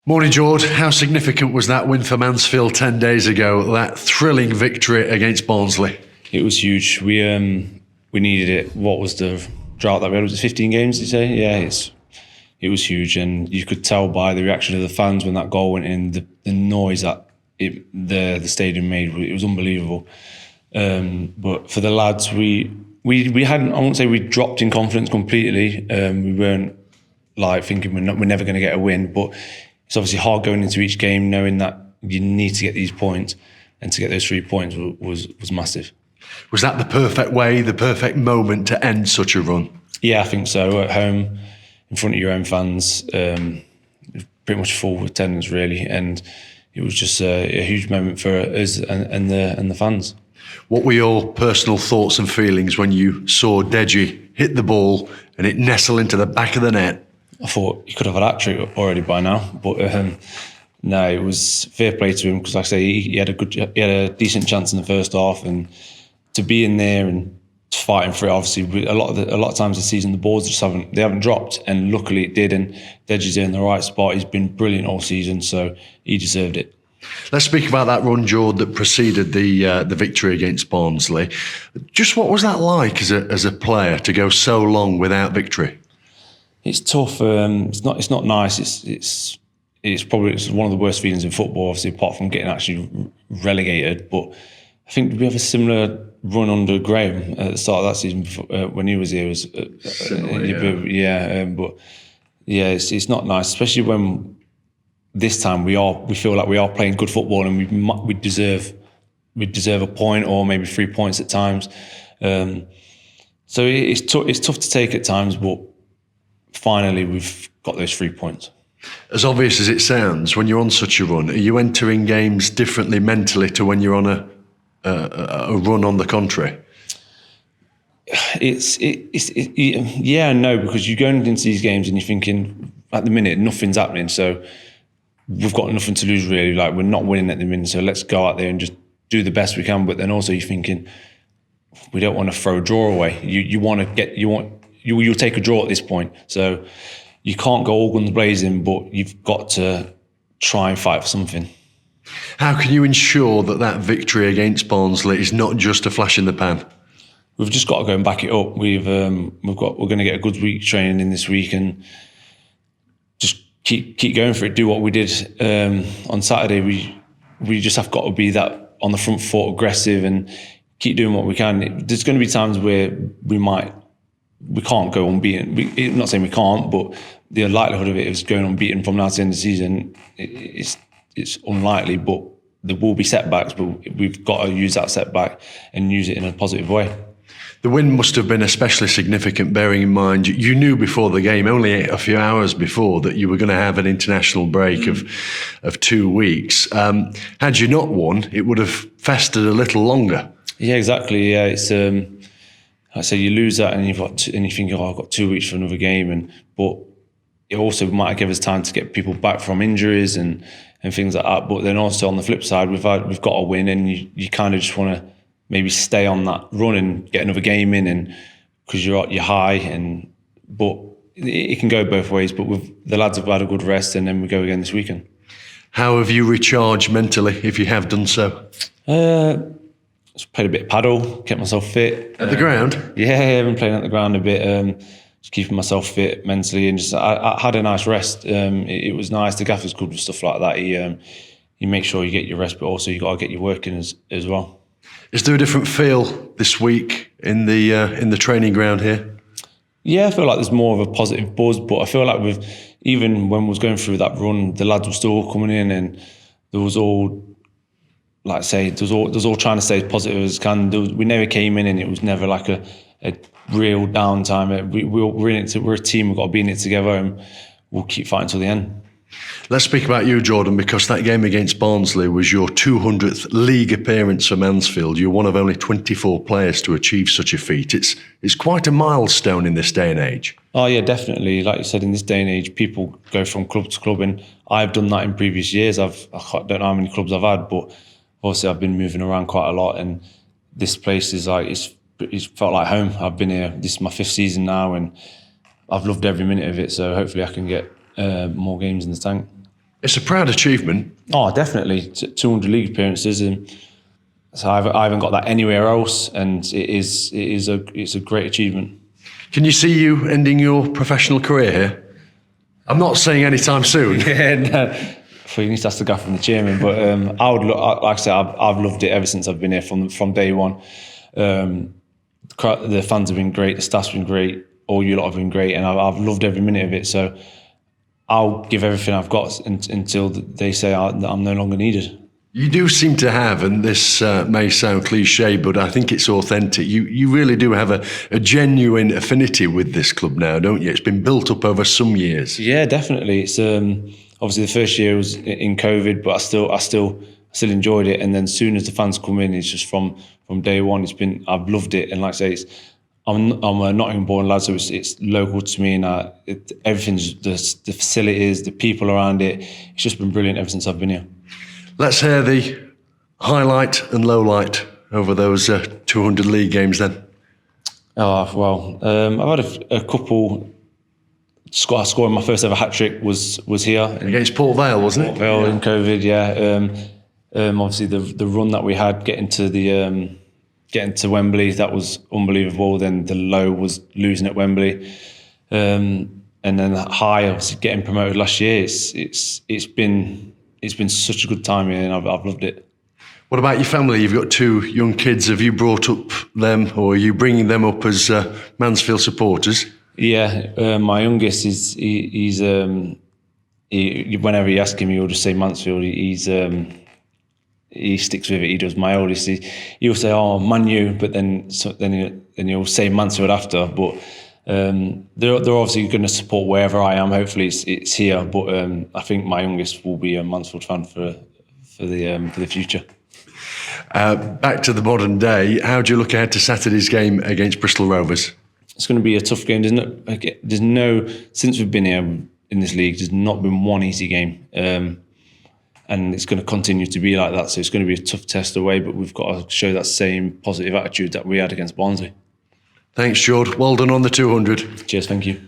Morning, George. How significant was that win for Mansfield 10 days ago, that thrilling victory against Barnsley? It was huge. We needed it. What was the drought that we had? Was it 15 games, did you say? Yeah, it was huge, and you could tell by the reaction of the fans when that goal went in, the noise that the stadium made. It was unbelievable. But for the lads, we hadn't. I won't say we dropped in confidence completely. We weren't like thinking we're never going to get a win, but it's obviously hard going into each game knowing that you need to get these points, and to get those 3 points was massive. Was that the perfect way, the perfect moment to end such a run? Yeah, I think so. At home, in front of your own fans, pretty much full attendance really, and it was just a huge moment for us and the fans. What were your personal thoughts and feelings when you saw Deji hit the ball and it nestle into the back of the net? I thought he could have had a hat-trick already by now, but no, it was fair play to him because, like I say, he had a decent chance in the first half, and to be in there and fighting for it. Obviously, a lot of times this season the balls just haven't dropped, and luckily it did. And Deji's in the right spot. He's been brilliant all season, so he deserved it. Let's speak about that run, George, that preceded the victory against Barnsley. Just what was that like as a player to go so long without victory? It's tough. It's not nice. It's probably one of the worst feelings in football, obviously, apart from getting actually relegated. But I think we have a similar run under Graham at the start of that season when he was here. But it's not nice, especially when this time we feel like we are playing good football and we deserve a point or maybe 3 points at times. So it's tough to take at times, but finally we've got those 3 points. As obvious as it sounds, when you're on such a run, are you entering games differently mentally to when you're on a run on the contrary? Yeah and no, because you're going into these games and you're thinking, at the minute, nothing's happening, so we've got nothing to lose really. Like, we're not winning at the minute, so let's go out there and just do the best we can. But then also you're thinking, we don't want to throw a draw away. You'll take a draw at this point, so you can't go all guns blazing, but you've got to try and fight for something. How can you ensure that victory against Barnsley is not just a flash in the pan? We've just got to go and back it up. We're going to get a good week training in this week and just keep going for it. Do what we did on Saturday. We just have got to be that on the front foot, aggressive, and keep doing what we can. There's going to be times where we can't go unbeaten. I'm not saying we can't, but the likelihood of it is going unbeaten from now to the end of the season, it's unlikely. But there will be setbacks, but we've got to use that setback and use it in a positive way. The win must have been especially significant, bearing in mind you knew before the game, only a few hours before, that you were going to have an international break of 2 weeks. Had you not won, it would have festered a little longer. Yeah, exactly. Yeah, it's I say you lose that and you think, I've got 2 weeks for another game, but it also might give us time to get people back from injuries and things like that. But then also on the flip side, we've got to win, and you kind of just want to maybe stay on that run and get another game in, and because you're high, but it can go both ways. But the lads have had a good rest, and then we go again this weekend. How have you recharged mentally, if you have done so? Just played a bit of paddle, kept myself fit. At the ground? Yeah, I've been playing at the ground a bit, just keeping myself fit mentally, and just I had a nice rest. It was nice. The gaffer's good with stuff like that. He makes sure you get your rest, but also you got to get your work in as well. Is there a different feel this week in the training ground here? Yeah, I feel like there's more of a positive buzz, but I feel like even when we was going through that run, the lads were still coming in, and there was all, like I say, there was all trying to stay as positive as can. We never came in and it was never like a real downtime. We're in it. We're a team. We've got to be in it together, and we'll keep fighting till the end. Let's speak about you, Jordan, because that game against Barnsley was your 200th league appearance for Mansfield. You're one of only 24 players to achieve such a feat. It's quite a milestone in this day and age. Oh yeah, definitely. Like you said, in this day and age, people go from club to club, and I've done that in previous years. I don't know how many clubs I've had, but obviously I've been moving around quite a lot, and this place is like it's felt like home. I've been here. This is my 5th season now, and I've loved every minute of it. So hopefully I can get more games in the tank. It's a proud achievement. Oh, definitely. 200 league appearances, and so I haven't got that anywhere else, and it's a great achievement. Can you see you ending your professional career here? I'm not saying anytime soon. Yeah, no. So you need to ask the guy from the chairman, but I would look, like I said, I've loved it ever since I've been here from day one. The fans have been great, the staff's been great, all you lot have been great, and I've loved every minute of it. So I'll give everything I've got until they say I'm no longer needed. You do seem to have, and this may sound cliche, but I think it's authentic. You really do have a genuine affinity with this club now, don't you? It's been built up over some years. Yeah, definitely. It's obviously the first year was in COVID, but I still enjoyed it. And then as soon as the fans come in, it's just from day one. I've loved it, and like I say, I'm a Nottingham-born lad, so it's local to me, and everything's the facilities, the people around it. It's just been brilliant ever since I've been here. Let's hear the highlight and low light over those 200 league games then. Oh, well, I've had a couple. Scoring my first ever hat-trick was here. Against Port Vale, wasn't it? Port Vale in COVID, yeah. Obviously, the run that we had getting to Wembley, that was unbelievable. Then the low was losing at Wembley. And then the high, obviously, getting promoted last year. It's been such a good time here, and I've loved it. What about your family? You've got two young kids. Have you brought up them, or are you bringing them up as Mansfield supporters? Yeah, my youngest he's whenever you ask him, he'll just say Mansfield. He sticks with it. He does. My oldest, he'll say, "Oh, Man U," but then he'll say Mansfield after. But they're obviously going to support wherever I am. Hopefully, it's here. But I think my youngest will be a Mansfield fan for the future. Back to the modern day. How do you look ahead to Saturday's game against Bristol Rovers? It's going to be a tough game. Since we've been here in this league, there's not been one easy game. And it's going to continue to be like that. So it's going to be a tough test away, but we've got to show that same positive attitude that we had against Barnsley. Thanks, George. Well done on the 200. Cheers, thank you.